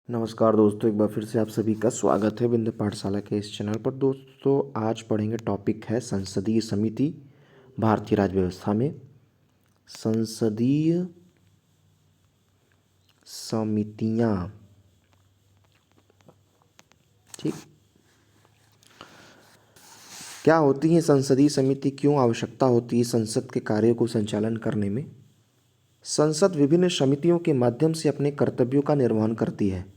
नमस्कार दोस्तों, एक बार फिर से आप सभी का स्वागत है विंध्य पाठशाला के इस चैनल पर। दोस्तों आज पढ़ेंगे, टॉपिक है संसदीय समिति भारतीय राज्य व्यवस्था में। संसदीय समितियां, ठीक, क्या होती हैं संसदीय समिति, क्यों आवश्यकता होती है संसद के कार्यों को संचालन करने में। संसद विभिन्न समितियों के माध्यम से अपने कर्तव्यों का निर्वहन करती है।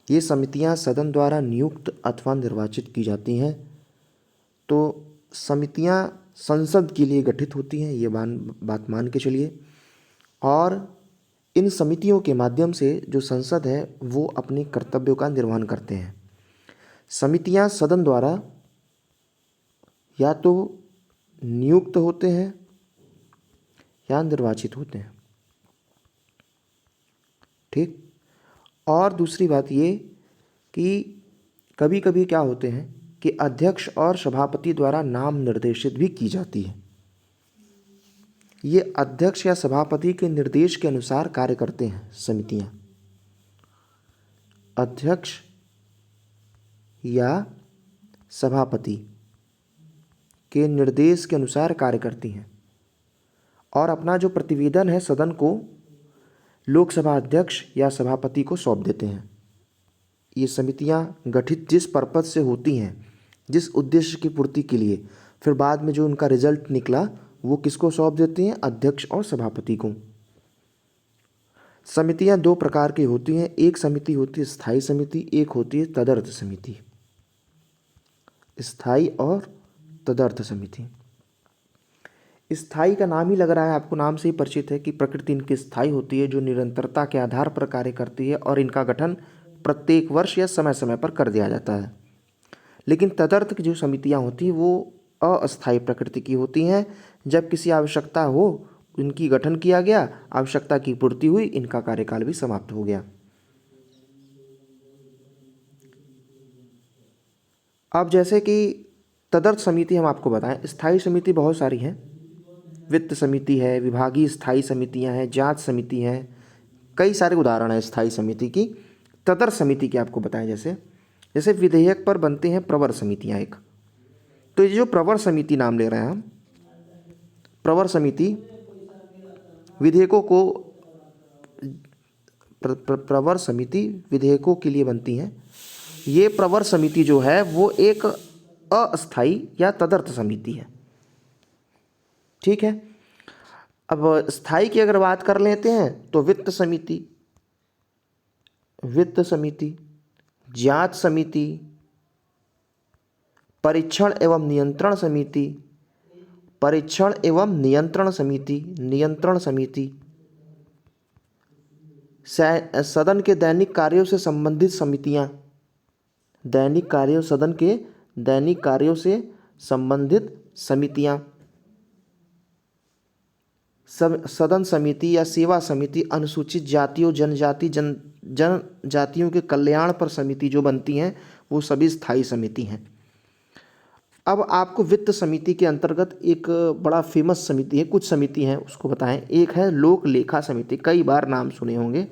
ये समितियां सदन द्वारा नियुक्त अथवा निर्वाचित की जाती हैं। तो समितियां संसद के लिए गठित होती हैं, ये बात मान के चलिए। और इन समितियों के माध्यम से जो संसद है वो अपने कर्तव्यों का निर्वहन करते हैं। समितियां सदन द्वारा या तो नियुक्त होते हैं या निर्वाचित होते हैं, ठीक। और दूसरी बात ये कि कभी कभी क्या होते हैं कि अध्यक्ष और सभापति द्वारा नाम निर्देशित भी की जाती है। ये अध्यक्ष या सभापति के निर्देश के अनुसार कार्य करते हैं समितियां। अध्यक्ष या सभापति के निर्देश के अनुसार कार्य करती हैं और अपना जो प्रतिवेदन है सदन को लोकसभा अध्यक्ष या सभापति को सौंप देते हैं। ये समितियां गठित जिस पर्पज से होती हैं, जिस उद्देश्य की पूर्ति के लिए, फिर बाद में जो उनका रिजल्ट निकला वो किसको सौंप देते हैं, अध्यक्ष और सभापति को। समितियां दो प्रकार की होती हैं, एक समिति होती है स्थायी समिति, एक होती है तदर्थ समिति। स्थायी और तदर्थ समिति। स्थायी का नाम ही लग रहा है, आपको नाम से ही परिचित है कि प्रकृति इनकी स्थायी होती है, जो निरंतरता के आधार पर कार्य करती है और इनका गठन प्रत्येक वर्ष या समय समय पर कर दिया जाता है। लेकिन तदर्थ की जो समितियां होती हैं वो अस्थायी प्रकृति की होती हैं। जब किसी आवश्यकता हो इनकी गठन किया गया, आवश्यकता की पूर्ति हुई, इनका कार्यकाल भी समाप्त हो गया। अब जैसे कि तदर्थ समिति हम आपको बताएं, स्थायी समिति बहुत सारी हैं। वित्त समिति है, विभागीय स्थायी समितियां हैं, जांच समिति हैं, कई सारे उदाहरण हैं स्थायी समिति की। तदर्थ समिति की आपको बताएं, जैसे जैसे विधेयक पर बनते हैं प्रवर समितियां एक। तो ये जो प्रवर समिति नाम ले रहे हैं हम, प्रवर समिति विधेयकों को प्रवर समिति विधेयकों के लिए बनती हैं। ये प्रवर समिति जो है वो एक अस्थायी या तदर्थ समिति है, ठीक है। अब स्थायी की अगर बात कर लेते हैं तो वित्त समिति, जांच समिति, परीक्षण एवं नियंत्रण समिति, सदन के दैनिक कार्यों से संबंधित समितियां, सदन के दैनिक कार्यों से संबंधित समितियां, सदन समिति या सेवा समिति, अनुसूचित जातियों जनजातियों के कल्याण पर समिति जो बनती हैं वो सभी स्थायी समिति हैं। अब आपको वित्त समिति के अंतर्गत एक बड़ा फेमस समिति है, कुछ समिति हैं उसको बताएं। एक है लोक लेखा समिति, कई बार नाम सुने होंगे।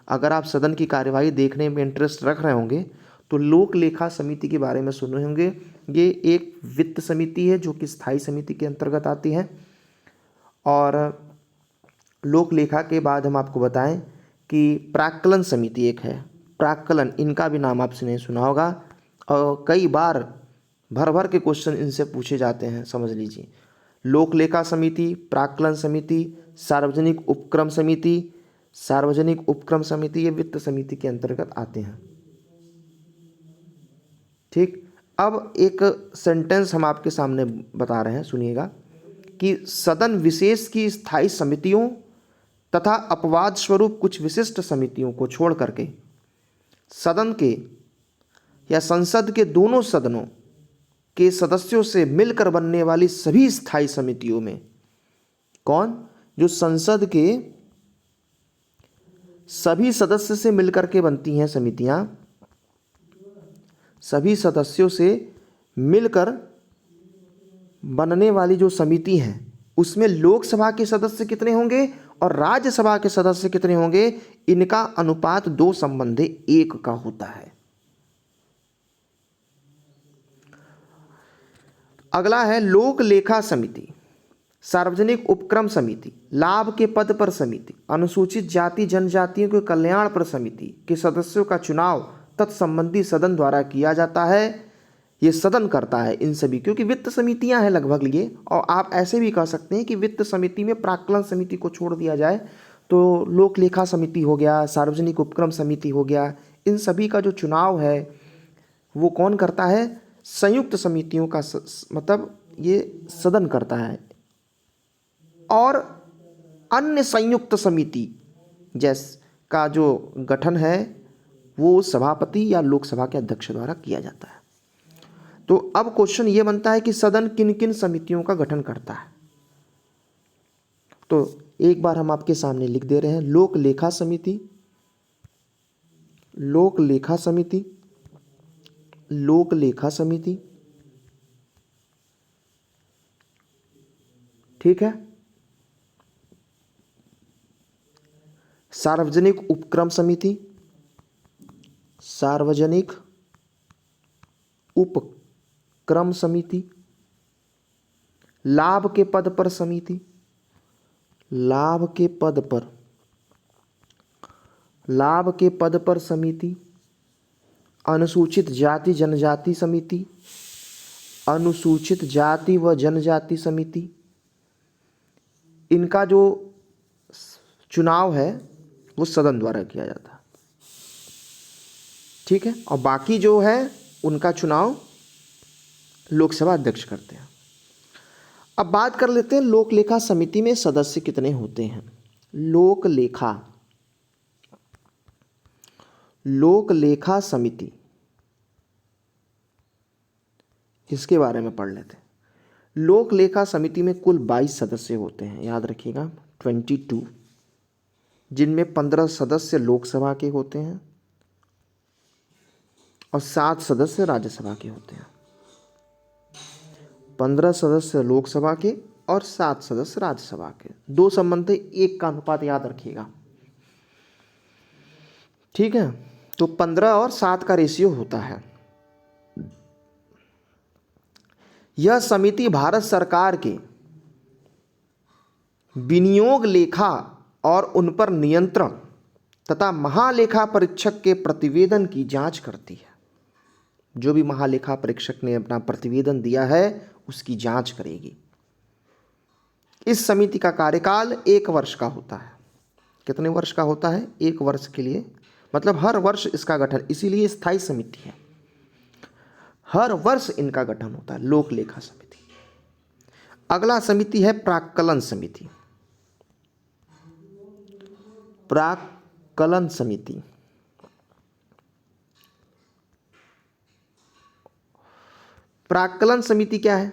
अगर आप सदन की कार्यवाही देखने में इंटरेस्ट रख रहे होंगे तो लोक लेखा समिति के बारे में सुने होंगे। ये एक वित्त समिति है जो कि स्थायी समिति के अंतर्गत आती है। और लोक लेखा के बाद हम आपको बताएं कि प्राक्कलन समिति एक है। प्राक्कलन, इनका भी नाम आपसे नहीं सुना होगा और कई बार भर के क्वेश्चन इनसे पूछे जाते हैं, समझ लीजिए। लोक लेखा समिति, प्राक्कलन समिति, सार्वजनिक उपक्रम समिति, ये वित्त समिति के अंतर्गत आते हैं, ठीक। अब एक सेंटेंस हम आपके सामने बता रहे हैं, सुनिएगा कि सदन विशेष की स्थायी समितियों तथा अपवाद स्वरूप कुछ विशिष्ट समितियों को छोड़ करके सदन के या संसद के दोनों सदनों के सदस्यों से मिलकर बनने वाली सभी स्थायी समितियों में, कौन, जो संसद के सभी सदस्य से मिलकर के बनती हैं समितियां, सभी सदस्यों से मिलकर बनने वाली जो समिति है उसमें लोकसभा के सदस्य कितने होंगे और राज्यसभा के सदस्य कितने होंगे, इनका अनुपात 2:1 का होता है। अगला है लोक लेखा समिति, सार्वजनिक उपक्रम समिति, लाभ के पद पर समिति, अनुसूचित जाति जनजातियों के कल्याण पर समिति के सदस्यों का चुनाव तत्संबंधी सदन द्वारा किया जाता है। ये सदन करता है इन सभी, क्योंकि वित्त समितियां हैं लगभग ये। और आप ऐसे भी कह सकते हैं कि वित्त समिति में प्राक्कलन समिति को छोड़ दिया जाए तो लोक लेखा समिति हो गया, सार्वजनिक उपक्रम समिति हो गया, इन सभी का जो चुनाव है वो कौन करता है, संयुक्त समितियों का मतलब ये सदन करता है। और अन्य संयुक्त समिति का जो गठन है वो सभापति या लोकसभा के अध्यक्ष द्वारा किया जाता है। तो अब क्वेश्चन ये बनता है कि सदन किन किन समितियों का गठन करता है। तो एक बार हम आपके सामने लिख दे रहे हैं, लोक लेखा समिति, लोक लेखा समिति, लोक लेखा समिति, ठीक है। सार्वजनिक उपक्रम समिति, सार्वजनिक उपक्रम समिति, लाभ के पद पर समिति, लाभ के पद पर, लाभ के पद पर समिति, अनुसूचित जाति जनजाति समिति, अनुसूचित जाति व जनजाति समिति, इनका जो चुनाव है वो सदन द्वारा किया जाता है, ठीक है। और बाकी जो है उनका चुनाव लोकसभा अध्यक्ष करते हैं। अब बात कर लेते हैं लोक लेखा समिति में सदस्य कितने होते हैं। लोक लेखा, लोक लेखा समिति, इसके बारे में पढ़ लेते हैं। लोक लेखा समिति में कुल 22 सदस्य होते हैं, याद रखिएगा 22, जिनमें 15 सदस्य लोकसभा के होते हैं और 7 सदस्य राज्यसभा के होते हैं। 15 सदस्य लोकसभा के और 7 सदस्य राज्यसभा के, 2 संबंध 1 का अनुपात याद रखिएगा, ठीक है। तो 15 और 7 का रेशियो होता है। यह समिति भारत सरकार के विनियोग लेखा और उन पर नियंत्रण तथा महालेखा परीक्षक के प्रतिवेदन की जांच करती है। जो भी महालेखा परीक्षक ने अपना प्रतिवेदन दिया है उसकी जांच करेगी। इस समिति का कार्यकाल 1 वर्ष का होता है। कितने वर्ष का होता है, 1 वर्ष के लिए, मतलब हर वर्ष इसका गठन, इसीलिए स्थायी समिति है, हर वर्ष इनका गठन होता है, लोक लेखा समिति। अगला समिति है प्राक्कलन समिति। प्राक्कलन समिति, प्राक्कलन समिति क्या है,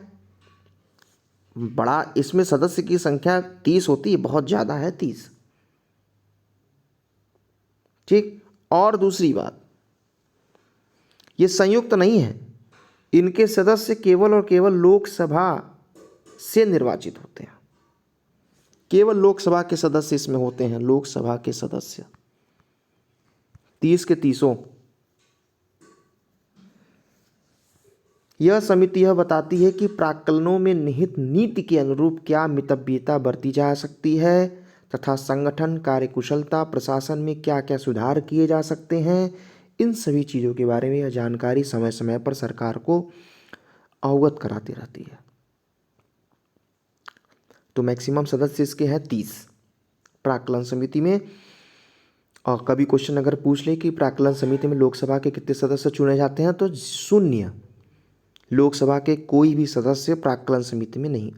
बड़ा, इसमें सदस्य की संख्या 30 होती है, बहुत ज़्यादा है 30, ठीक। और दूसरी बात, ये संयुक्त नहीं है, इनके सदस्य केवल और केवल लोकसभा से निर्वाचित होते हैं, केवल लोकसभा के सदस्य इसमें होते हैं, लोकसभा के सदस्य 30 के 30। यह समिति यह बताती है कि प्राक्कलनों में निहित नीति के अनुरूप क्या मितव्ययिता बरती जा सकती है तथा संगठन, कार्यकुशलता, प्रशासन में क्या क्या सुधार किए जा सकते हैं। इन सभी चीज़ों के बारे में यह जानकारी समय समय पर सरकार को अवगत कराती रहती है। तो मैक्सिमम सदस्य इसके हैं 30 प्राक्कलन समिति में। और कभी क्वेश्चन अगर पूछ ले कि प्राक्कलन समिति में लोकसभा के कितने सदस्य चुने जाते हैं, तो 0, लोकसभा के कोई भी सदस्य प्राक्कलन समिति में नहीं,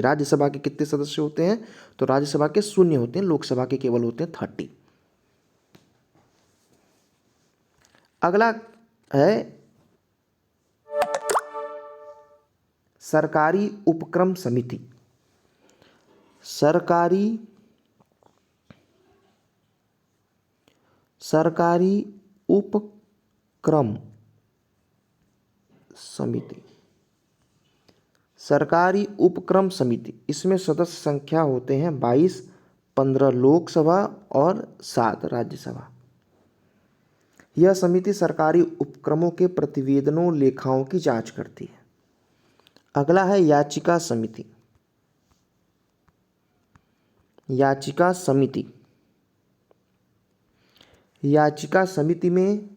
राज्यसभा के कितने सदस्य होते हैं, तो राज्यसभा के 0 होते हैं, लोकसभा के केवल होते हैं 30। अगला है सरकारी उपक्रम समिति। सरकारी उपक्रम समिति, सरकारी उपक्रम समिति, इसमें सदस्य संख्या होते हैं 22, 15 लोकसभा और 7 राज्यसभा। यह समिति सरकारी उपक्रमों के प्रतिवेदनों लेखाओं की जांच करती है। अगला है याचिका समिति। याचिका समिति, याचिका समिति में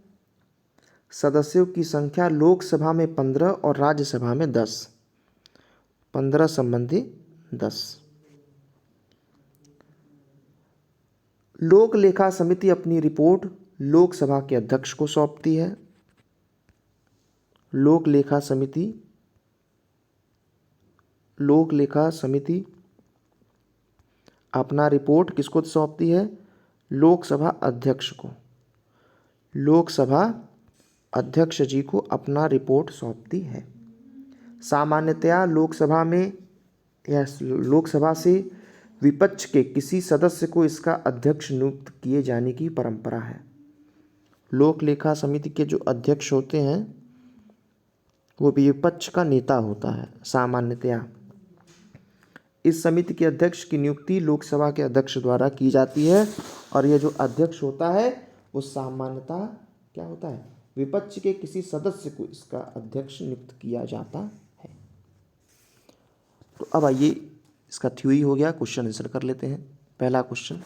सदस्यों की संख्या लोकसभा में 15 और राज्यसभा में 10। 15 संबंधी 10। लोक लेखा समिति अपनी रिपोर्ट लोकसभा के अध्यक्ष को सौंपती है। लोक लेखा समिति अपना रिपोर्ट किसको सौंपती है? लोकसभा अध्यक्ष को। लोकसभा अध्यक्ष जी को अपना रिपोर्ट सौंपती है। सामान्यतया लोकसभा में या लोकसभा से विपक्ष के किसी सदस्य को इसका अध्यक्ष नियुक्त किए जाने की परंपरा है। लोक लेखा समिति के जो अध्यक्ष होते हैं वो विपक्ष का नेता होता है सामान्यतया। इस समिति के अध्यक्ष की नियुक्ति लोकसभा के अध्यक्ष द्वारा की जाती है और यह जो अध्यक्ष होता है वो सामान्यतः क्या होता है? विपक्ष के किसी सदस्य को इसका अध्यक्ष नियुक्त किया जाता है। तो अब आइए, इसका थ्योरी हो गया, क्वेश्चन आंसर कर लेते हैं। पहला क्वेश्चन,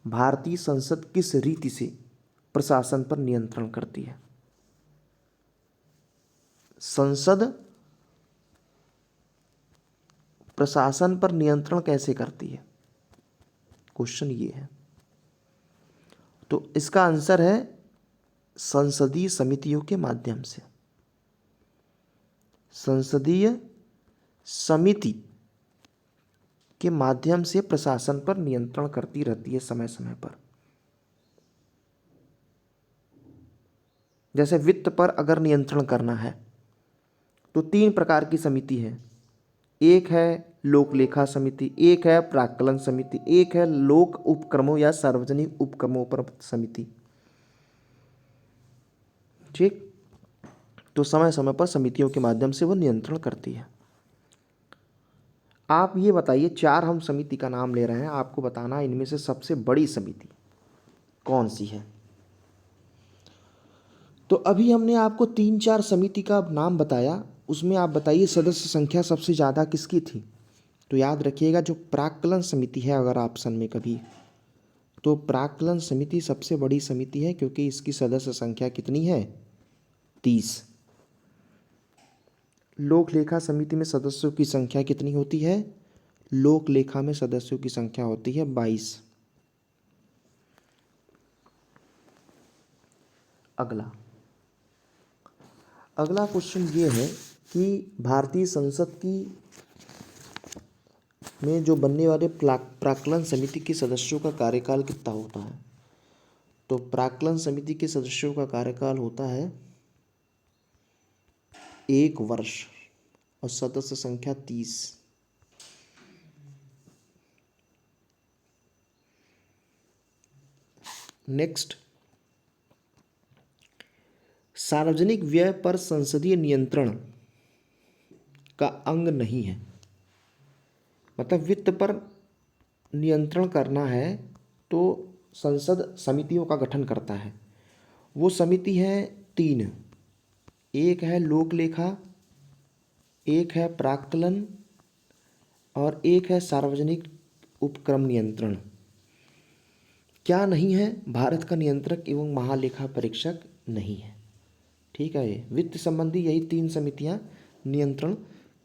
भारतीय संसद किस रीति से प्रशासन पर नियंत्रण करती है? संसद प्रशासन पर नियंत्रण कैसे करती है? क्वेश्चन ये है। तो इसका आंसर है संसदीय समितियों के माध्यम से। संसदीय समिति के माध्यम से प्रशासन पर नियंत्रण करती रहती है समय समय पर। जैसे वित्त पर अगर नियंत्रण करना है तो 3 प्रकार की समिति है। एक है लोक लेखा समिति, एक है प्राक्कलन समिति, एक है लोक उपक्रमों या सार्वजनिक उपक्रमों पर समिति। ठीक, तो समय समय पर समितियों के माध्यम से वो नियंत्रण करती है। आप ये बताइए, 4 हम समिति का नाम ले रहे हैं, आपको बताना इनमें से सबसे बड़ी समिति कौन सी है। तो अभी हमने आपको 3-4 समिति का नाम बताया, उसमें आप बताइए सदस्य संख्या सबसे ज़्यादा किसकी थी? तो याद रखिएगा, जो प्राक्कलन समिति है, अगर ऑप्शन में कभी, तो प्राक्कलन समिति सबसे बड़ी समिति है क्योंकि इसकी सदस्य संख्या कितनी है? 30। लोक लेखा समिति में सदस्यों की संख्या कितनी होती है? लोक लेखा में सदस्यों की संख्या होती है 22। अगला क्वेश्चन ये है कि भारतीय संसद की में जो बनने वाले प्राक्कलन समिति के सदस्यों का कार्यकाल कितना होता है? तो प्राक्कलन समिति के सदस्यों का कार्यकाल होता है 1 वर्ष और सदस्य संख्या 30। नेक्स्ट, सार्वजनिक व्यय पर संसदीय नियंत्रण का अंग नहीं है। मतलब वित्त पर नियंत्रण करना है तो संसद समितियों का गठन करता है। वो समिति है 3, एक है लोक लेखा, एक है प्राक्कलन और एक है सार्वजनिक उपक्रम नियंत्रण। क्या नहीं है? भारत का नियंत्रक एवं महालेखा परीक्षक नहीं है। ठीक है, ये वित्त संबंधी यही 3 समितियां नियंत्रण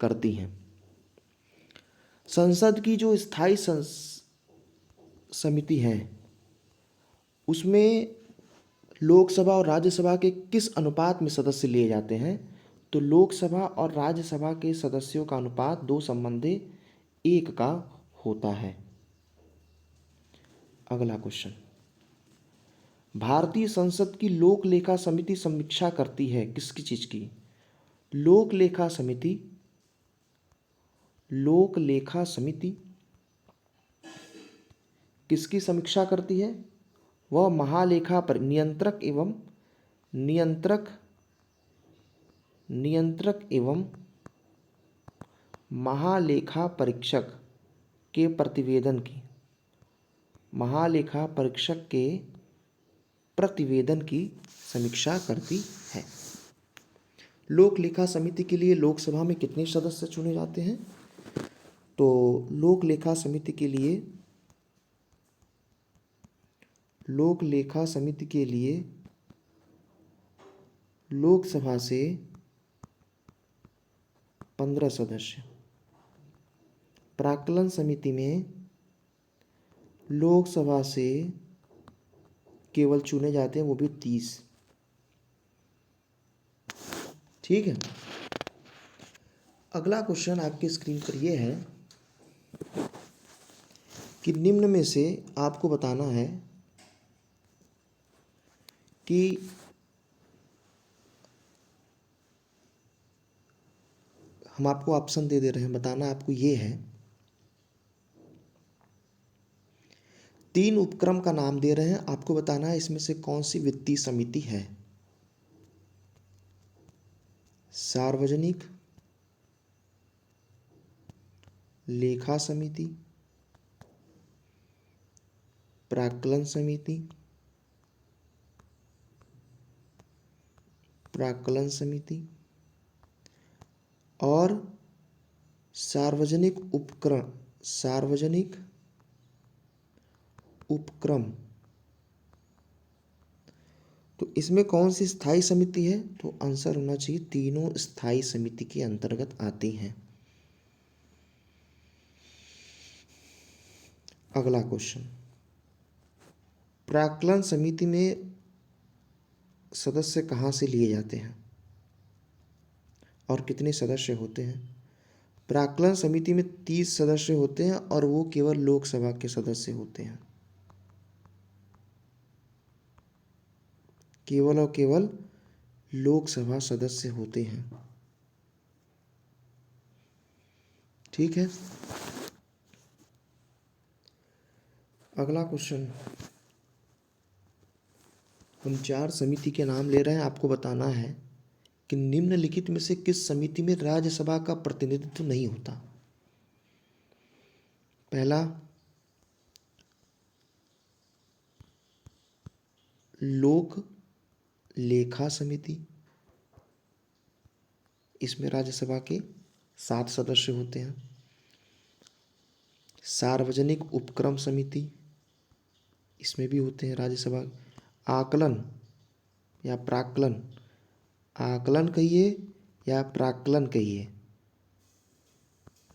करती हैं। संसद की जो स्थायी समिति है उसमें लोकसभा और राज्यसभा के किस अनुपात में सदस्य लिए जाते हैं? तो लोकसभा और राज्यसभा के सदस्यों का अनुपात 2:1 का होता है। अगला क्वेश्चन, भारतीय संसद की लोक लेखा समिति समीक्षा करती है किसकी चीज की? लोक लेखा समिति किसकी समीक्षा करती है? वह महालेखा पर नियंत्रक एवं महालेखा परीक्षक के प्रतिवेदन की महालेखा परीक्षक के प्रतिवेदन की समीक्षा करती है। लोक लेखा समिति के लिए लोकसभा में कितने सदस्य चुने जाते हैं? तो लोक लेखा समिति के लिए लोकसभा से 15 सदस्य, प्राक्कलन समिति में लोकसभा से केवल चुने जाते हैं, वो भी 30। ठीक है। अगला क्वेश्चन आपकी स्क्रीन पर यह है कि निम्न में से आपको बताना है कि हम आपको ऑप्शन दे रहे हैं, बताना आपको ये है, 3 उपक्रम का नाम दे रहे हैं, आपको बताना है इसमें से कौन सी वित्तीय समिति है। सार्वजनिक लेखा समिति, प्राक्कलन समिति, और सार्वजनिक उपक्रम। तो इसमें कौन सी स्थायी समिति है? तो आंसर होना चाहिए तीनों स्थायी समिति के अंतर्गत आती हैं। अगला क्वेश्चन, प्राक्कलन समिति में सदस्य कहाँ से लिए जाते हैं और कितने सदस्य होते हैं? प्राक्कलन समिति में 30 सदस्य होते हैं और वो केवल लोकसभा के सदस्य होते हैं, केवल और केवल लोकसभा सदस्य होते हैं। ठीक है। अगला क्वेश्चन, हम 4 समिति के नाम ले रहे हैं, आपको बताना है कि निम्नलिखित में से किस समिति में राज्यसभा का प्रतिनिधित्व नहीं होता। पहला, लोक लेखा समिति, इसमें राज्यसभा के 7 सदस्य होते हैं। सार्वजनिक उपक्रम समिति, इसमें भी होते हैं राज्यसभा। आकलन या प्राक्कलन, आकलन कहिए या प्राक्कलन कहिए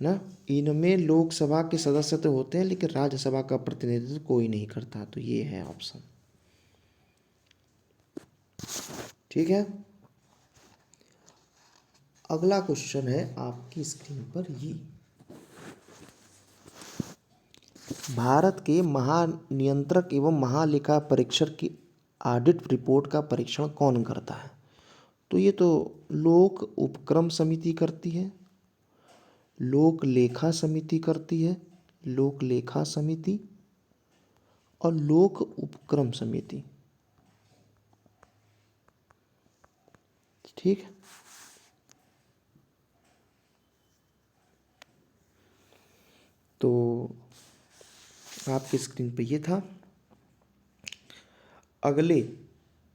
ना, इनमें लोकसभा के सदस्य तो होते हैं लेकिन राज्यसभा का प्रतिनिधित्व कोई नहीं करता। तो ये है ऑप्शन। ठीक है। अगला क्वेश्चन है आपकी स्क्रीन पर ये, भारत के महानियंत्रक एवं महालेखा परीक्षक की ऑडिट रिपोर्ट का परीक्षण कौन करता है? तो ये तो लोक उपक्रम समिति करती है, लोक लेखा समिति करती है, लोक लेखा समिति और लोक उपक्रम समिति। ठीक है। तो आपकी स्क्रीन पे ये था। अगले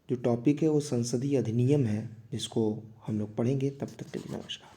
जो टॉपिक है वो संसदीय अधिनियम है, जिसको हम लोग पढ़ेंगे। तब तक के लिए नमस्कार।